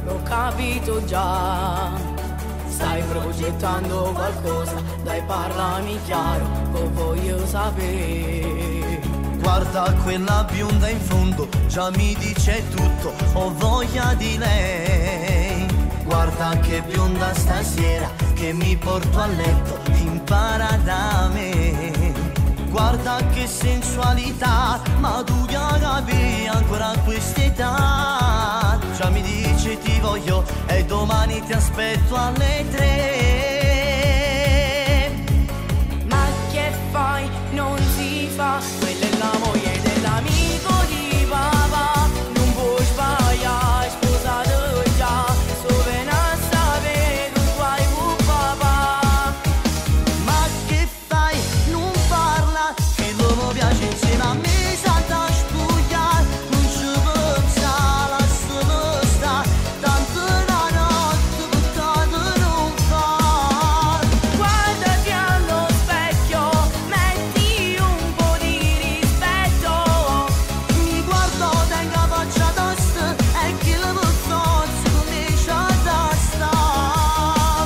l'ho capito già. Stai progettando qualcosa, dai parlami chiaro, lo voglio sapere. Guarda quella bionda in fondo, già mi dice tutto, ho voglia di lei. Guarda che bionda stasera, che mi porto a letto, impara da me. Guarda che sensualità, ma tu capi ancora a quest'età. Già mi dice ti voglio e domani ti aspetto alle 3. Ma che fai? Non si fa, quella è la moglie dell'amico di papà. Non puoi sbagliare, sposato già, so bene a sapere che tu hai con papà. Ma che fai? Non parla, che l'uomo piace insieme a me, sa da spugliare. Non ci pensa, lasciamo sta, tanto la notte buttata non fa. Guardati allo specchio, metti un po' di rispetto. Mi guardo, tengo la faccia tosta e chi la può forza comincia a tasta.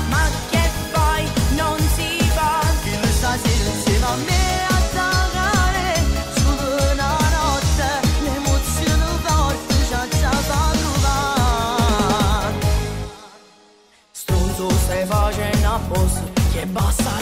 Ma che fai? Non si fa. Che lui stasera insieme a me a toccare, solo una notte, l'emozione forte ci ha già fatto va. Stronzo stai facendo apposta, che basta